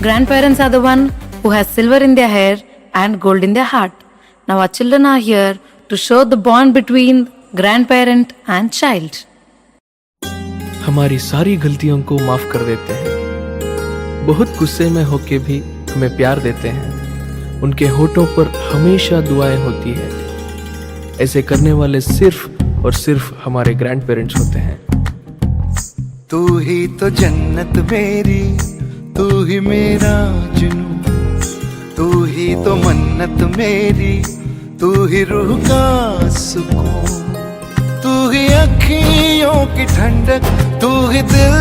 Grandparents are the one who has silver in their hair and gold in their heart. Now our children are here to show the bond between grandparent and child. हमारी सारी गलतियों को माफ कर देते हैं, बहुत गुस्से में होके भी हमें प्यार देते हैं, उनके होठों पर हमेशा दुआएं होती है। ऐसे करने वाले सिर्फ और सिर्फ हमारे ग्रैंड पेरेंट्स होते हैं। तू ही तो जन्नत मेरी, तू ही मेरा जुनून, तू ही तो मन्नत मेरी, तू ही रूह का सुकून, तू ही अखियों की ठंडक, तू ही दिल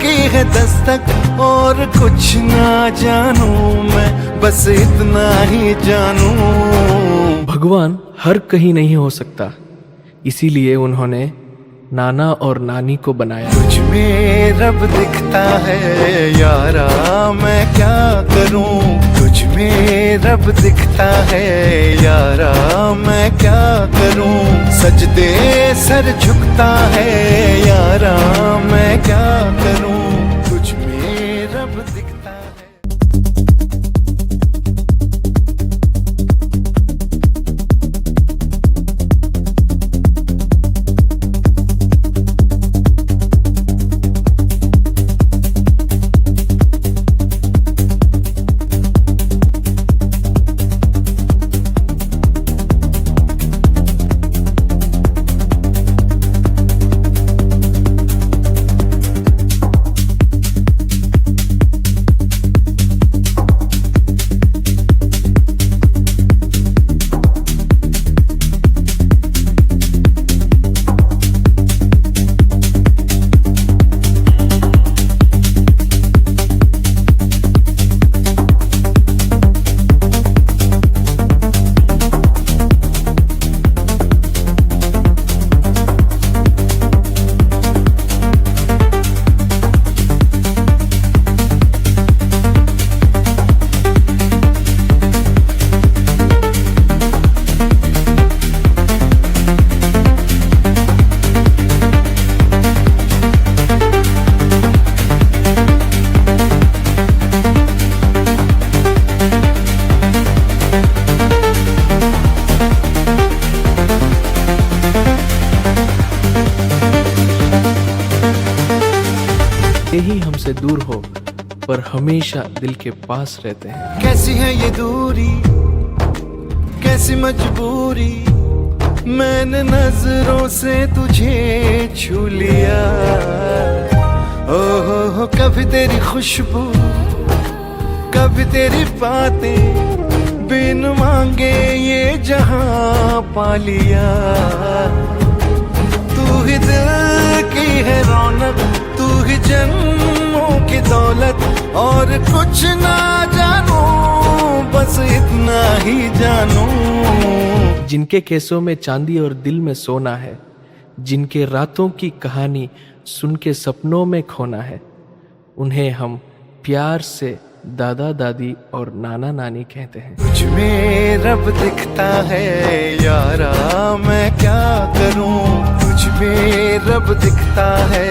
की है दस्तक। और कुछ ना जानू मैं, बस इतना ही जानू। भगवान हर कहीं नहीं हो सकता, इसीलिए उन्होंने नाना और नानी को बनाया। तुझ में रब दिखता है यारा, मैं क्या करूं? तुझ में रब दिखता है यारा, मैं क्या करूं? सजदे सर झुकता है यारा, मैं क्या करूं? तुझ में रब दिखता है। ही हमसे दूर हो पर हमेशा दिल के पास रहते हैं। कैसी है ये दूरी, कैसी मजबूरी, मैंने नजरों से तुझे छू लिया। ओहो कभी तेरी खुशबू, कभी तेरी बातें, बिन मांगे ये जहां पा लिया। तू ही दिल की है रौनक, तू ही जन्मों की दौलत, और कुछ ना जानू, बस इतना ही जानू। जिनके केसों में चांदी और दिल में सोना है, जिनके रातों की कहानी सुन के सपनों में खोना है, उन्हें हम प्यार से दादा दादी और नाना नानी कहते हैं। तुझ में रब दिखता है यारा, मैं क्या करूं? तुझ में रब दिखता है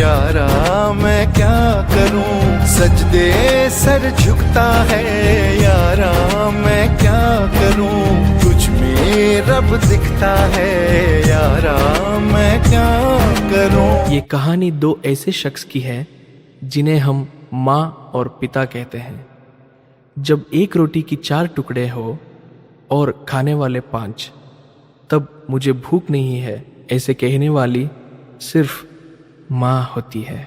यारा, मैं क्या करूं? सजदे सर झुकता है यारा, मैं क्या करूं? तुझ में रब दिखता है यारा, मैं क्या करूं? ये कहानी दो ऐसे शख्स की है जिन्हें हम माँ और पिता कहते हैं। जब एक रोटी की 4 टुकड़े हो और खाने वाले 5, तब मुझे भूख नहीं है ऐसे कहने वाली सिर्फ माँ होती है।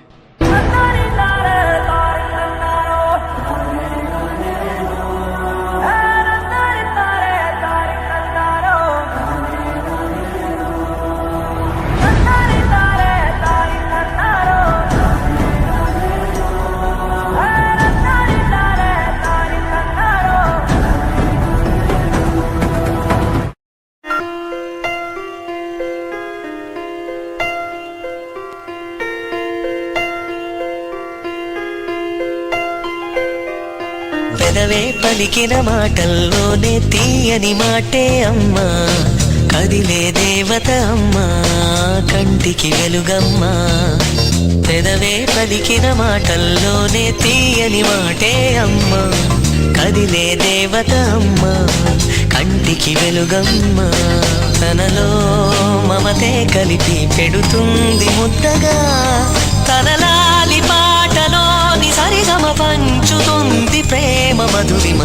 పెదవే పలికిన మాటల్లోనే తీయని మాటే అమ్మా, కదిలే దేవత అమ్మా కంటికి వెలుగమ్మా పెదవే పలికిన మాటల్లోనే తీయని మాటే అమ్మా కదిలే దేవత అమ్మా కంటికి వెలుగమ్మా తనలో మమతే కలిపి పెడుతుంది ముద్దగా తనలాలి పాటలోని సరిగమ పంచుతుంది ప్రేమ మధురిమ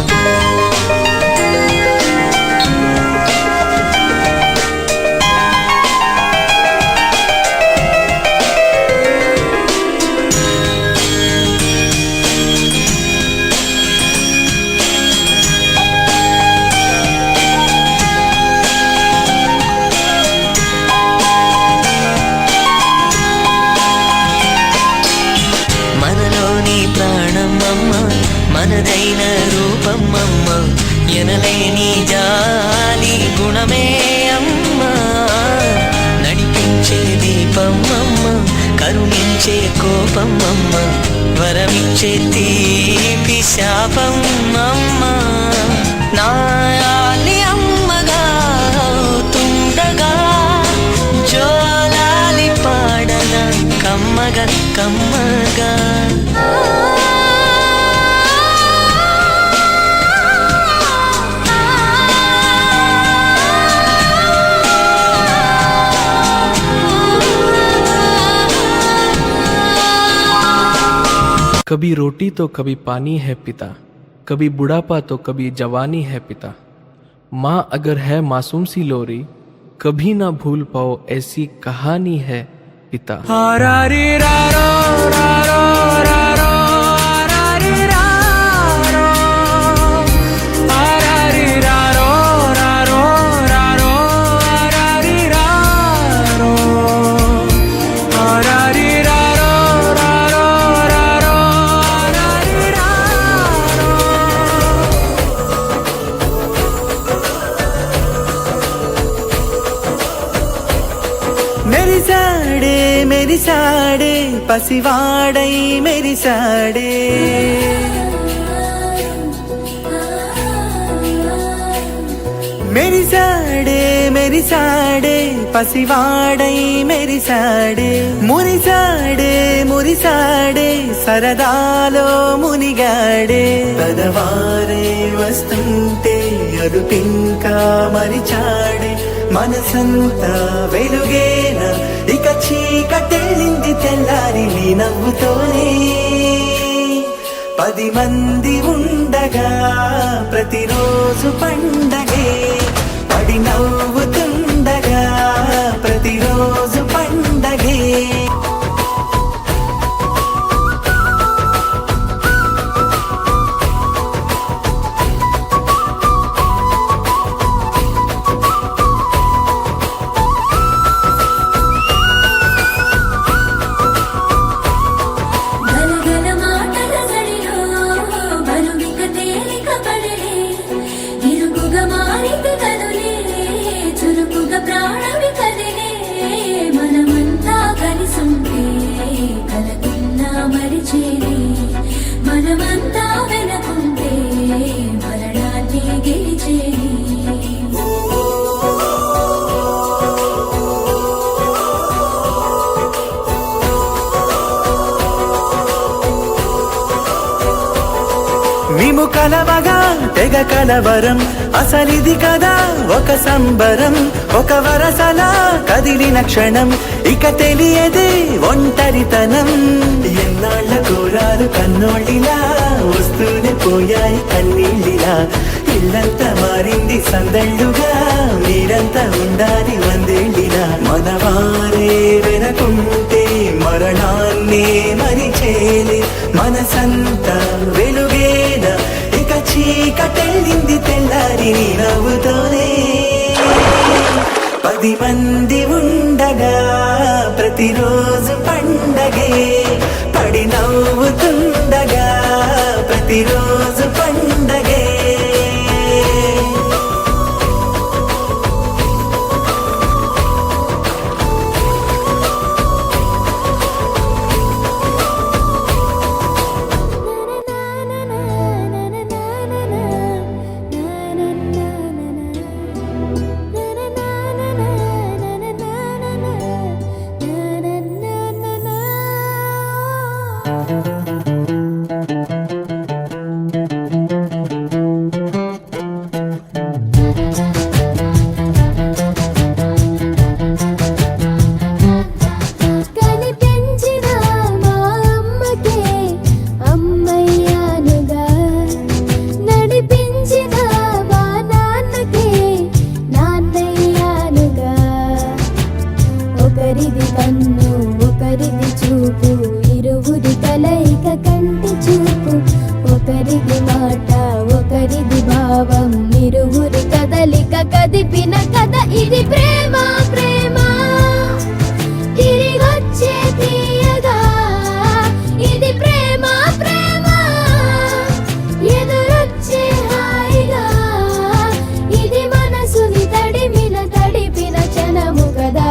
మనదైన రూపమ్మమ్మ ఎనలేని జాలి గుణమే అమ్మ నడిపించే దీపమ్మమ్మ కరుణించే కోపమ్మమ్మ వరమిచ్చే తీపి శాపమ్మమ్మ నాయాలి అమ్మగా తుండగా జోలాలి పాడన కమ్మగా కమ్మగా कभी रोटी तो कभी पानी है पिता, कभी बुढ़ापा तो कभी जवानी है पिता। माँ अगर है मासूम सी लोरी, कभी ना भूल पाओ ऐसी कहानी है पिता। मेरी साड़े पसिवाड़ई मेरी साड़े मेरी साड़े पसिवाड़ई मेरी साड़े मुरी साड़े सरदालो मुनिगाड़े पदवारे वस्तुंटे अरुपिंका मरिचाड़े మనసంతా వెలుగేన ఇక చీకటెళ్ళింది తెల్లారి నీ నవ్వుతోనే 10 మంది ఉండగా ప్రతిరోజు పండగే పడి నవ్వుతుండగా ప్రతిరోజు పండగే మనమంతా వెనకుంటే మరణాన్ని గెలిచేది మేము కలవగా తెగ కలవరం అసలిది కదా ఒక సంబరం ఒక వరసలా కదిలిన క్షణం ఇక తెలియదే ఒంటరితనం ఎన్నాళ్ళ కోరాలు కన్నోళ్ళిలా వస్తూనే పోయాయి కన్నీళ్ళిలా ఇల్లంతా మారింది సందళ్ళుగా మీరంతా ఉండాలి వందేళ్ళిలా మనవారే వెనకుంటే మరణాన్నే మరిచేలే మనసంతా వెలుగేన ఇక చీకటెళ్ళింది తెల్లారి నీ నవ్వుతోనే 10 మంది ఉండగా ప్రతిరోజు పండగే పడి నవ్వుతుండగా ప్రతిరోజు పండగే కదిపిన కథ ఇది ప్రేమ ప్రేమ తిరిగొచ్చే తీయగా ఇది ప్రేమ ప్రేమ ఎదురొచ్చే హాయిగా ఇది మనసుని తడిపిన క్షణము కదా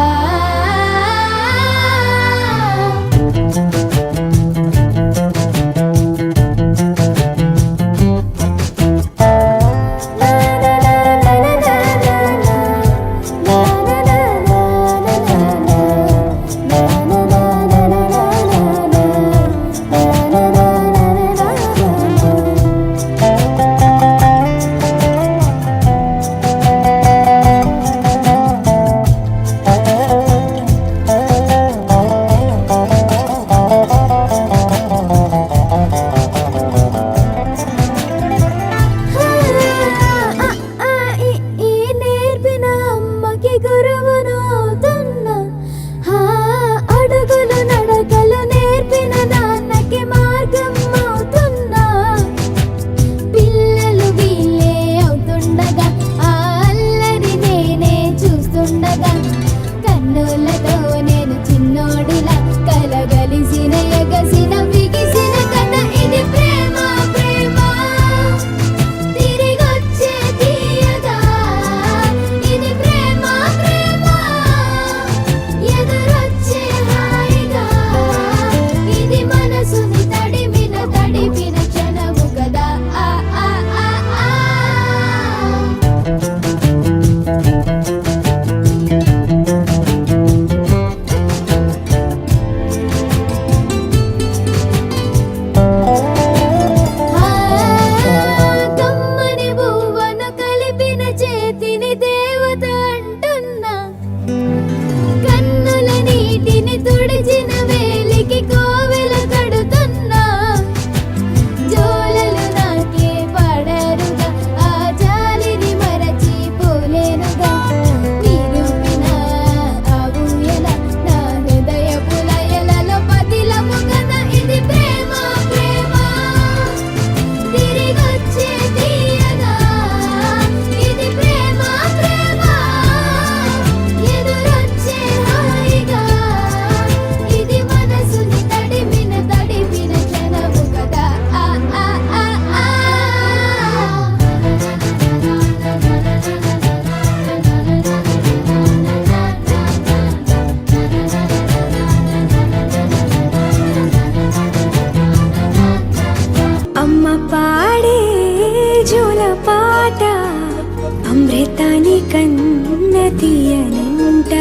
అమృతాని కన్న తీయనంట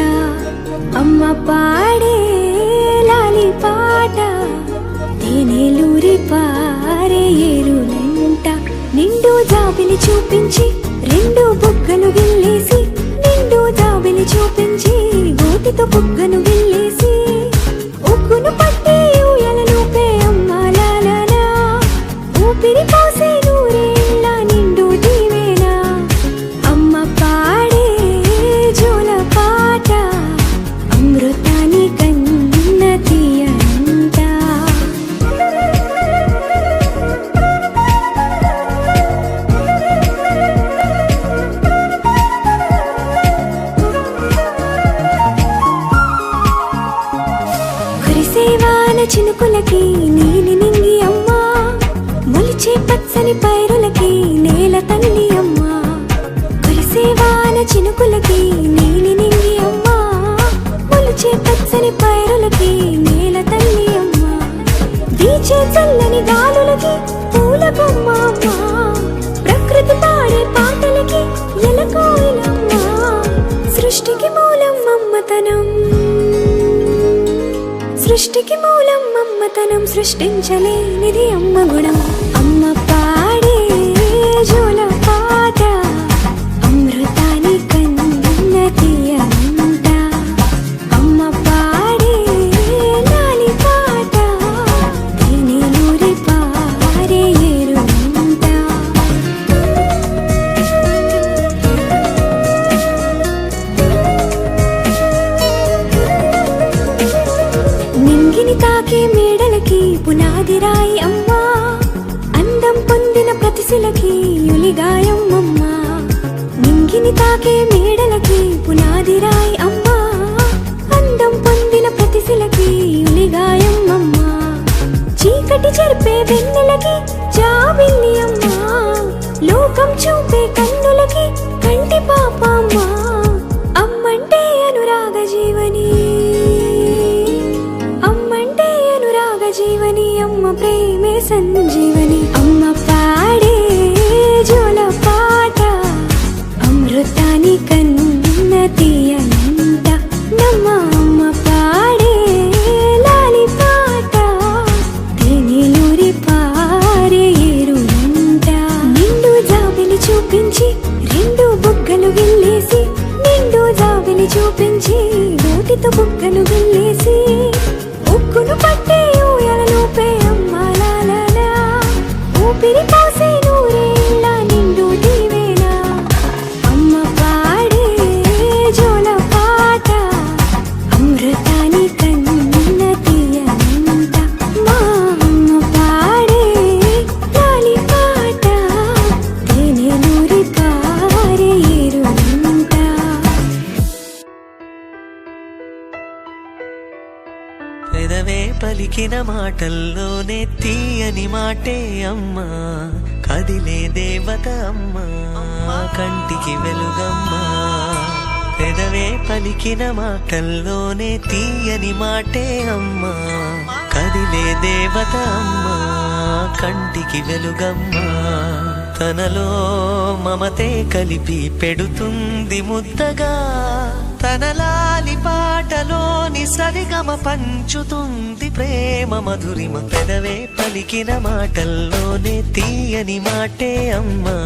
అమ్మ పాడే లాలి పాట తేనెలూరి పారే ఏరులంట నిండు జాబిలి చూపించి రెండు బుగ్గలు గిల్లేసి నిండు జాబిలి చూపించి గోటితో బుగ్గను గిల్లేసి ఉగ్గును పట్టి ఊయలలోపే అమ్మ లాలనా ఊపిరి పోసే నూరేళ్ళ నిండు దీవేనా అమ్మ పాడే జోల పాట అమృతాని కన్న తీయంట కురిసేవాన చినుకులకి నీలి నింగి అమ్మా మొలిచే పచ్చని పైరులకి నేల తల్లి అమ్మా కురిసేవాన చినుకులకి నీలి నింగి అమ్మా మొలిచే పచ్చని పైరులకి నేల తల్లి అమ్మా వీచే చల్లని గాలులకి పూల బొమ్మ అమ్మా ప్రకృతి పాడే పాటలకి ఎలకోయిలమ్మా సృష్టికి మూలం అమ్మతనం సృష్టికి మూలం అమ్మతనం సృష్టించలేనిది అమ్మ గుణం అమ్మ పాడే జోల పాట అమృతాని కన్న తీయంట అమ్మ పాడే లాలి పాట తేనెలూరి పారే ఏరులంట నింగిని తాకే మేడలకి పునాది రాయి అమ్మా అందం పొందిన ప్రతిశిలకి యులిగాయం అమ్మా నింగిని తాకే మేడలకి పునాదిరాయి అమ్మా, అందం పొందిన ప్రతిశిలకి ఉలిగాయం అమ్మా, చీకటి చెరిపే వెన్నెలకి జాబిల్లి అమ్మా, లోకం చూపే కన్నులకి కంటి పాప అమ్మా, అమ్మంటే అనురాగ జీవని, అమ్మంటే అనురాగ జీవని, అమ్మ ప్రేమే సంజీవని, అమ్మ పాడే జోల పాట అమృతాని కన్న తీయనంట, నమ్మ అమ్మ పాడే లాలి పాట తేనెలూరి పారే ఏరునంట, నిండు జాబిలి చూపించి రెండు బుగ్గలు గిల్లేసి, నిండు జాబిలి చూపించి నోటితో బుగ్గను గిల్లేసి, ఉక్కును పట్టే ఊయలలోపే అమ్మ లాలా, ఊపిరి పోసే నూరేళ్ళ నిండు దీవేనా, అమ్మ పాడే జోల పాట అమృతాని కన్న తీయనంట, మా అమ్మ పాడే లాలి పాట తేనెలూరి పారే ఏరునంట. పెదవే పలికిన మాటల్లోనే తీయని మాటే అమ్మా, కదిలే దేవత అమ్మా, కంటికి వెలుగమ్మా, పెదవే పలికిన మాటల్లోనే తీయని మాటే అమ్మా, కదిలే దేవత అమ్మా, కంటికి వెలుగమ్మా, తనలో మమతే కలిపి పెడుతుంది ముద్దగా, తన లాలి పాటలోని సరిగమ పంచుతుంది ప్రేమ మధురిమ, పెదవే పలికిన మాటల్లోనే తీయని మాటే అమ్మా,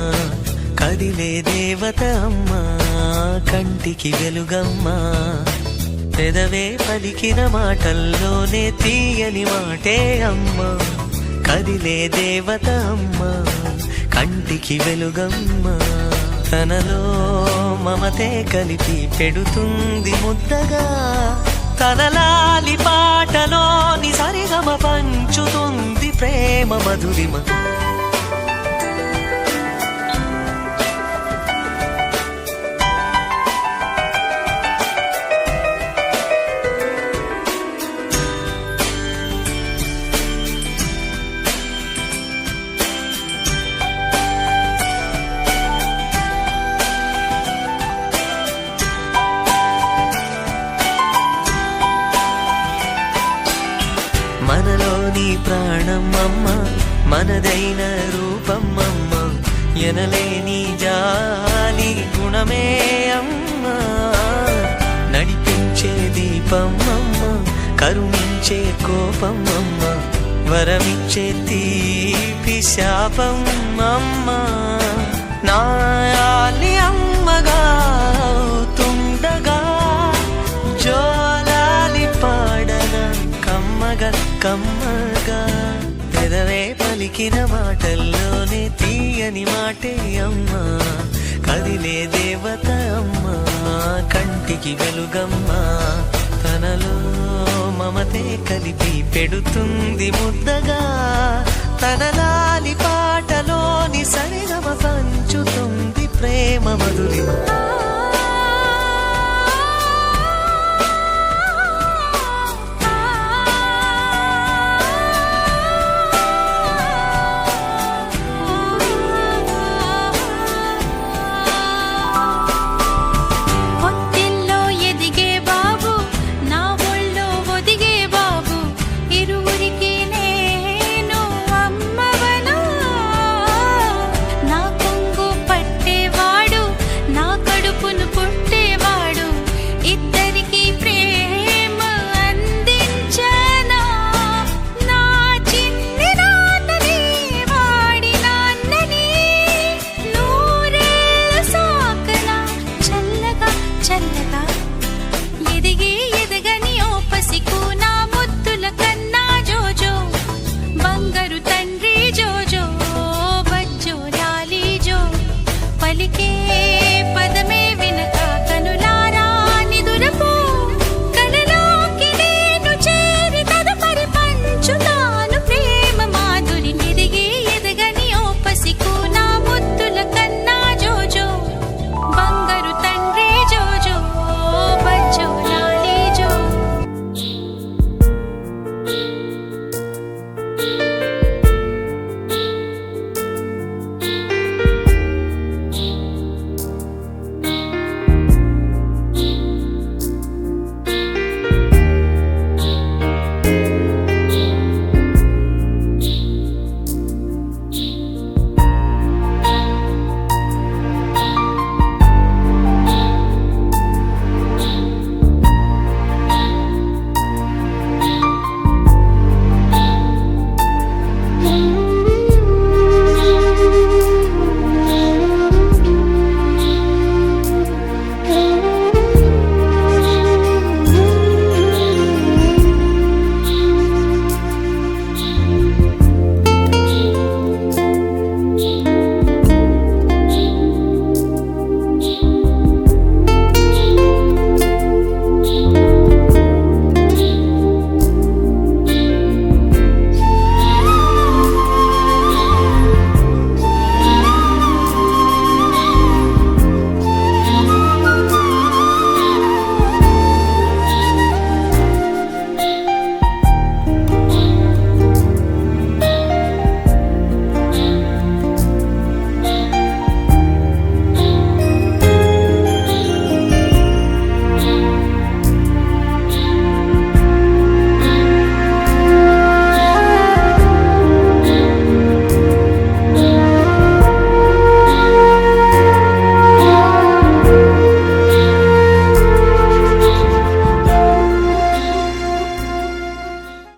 కదిలే దేవత అమ్మా, కంటికి వెలుగమ్మా, పెదవే పలికిన మాటల్లోనే తీయని మాటే అమ్మా, కదిలే దేవత అమ్మా, కంటికి వెలుగమ్మా, తనలో మమతే కలిపి పెడుతుంది ముద్దగా, తన లాలి పాటలోని సరిగమ పంచుతుంది ప్రేమ మధురిమ. మనలోని ప్రాణం అమ్మ, మనదైన రూపం అమ్మ, ఎనలేని జాలి గుణమే అమ్మ, నడిపించే దీపం అమ్మ, కరుణించే కోపం అమ్మ, వరమిచ్చే తీపి శాపం అమ్మ, నాయాలి అమ్మగా అవుతుండగా జోలాలి పాడన కమ్మగా కమ్మగా, పెదవే పలికిన మాటల్లోనే తీయని మాటే అమ్మా, కదిలే దేవత అమ్మా, కంటికి వెలుగమ్మా, తనలో మమతే కలిపి పెడుతుంది ముద్దగా, తన లాలి పాటలోని సరిగమ పంచుతుంది ప్రేమ మధురిమ.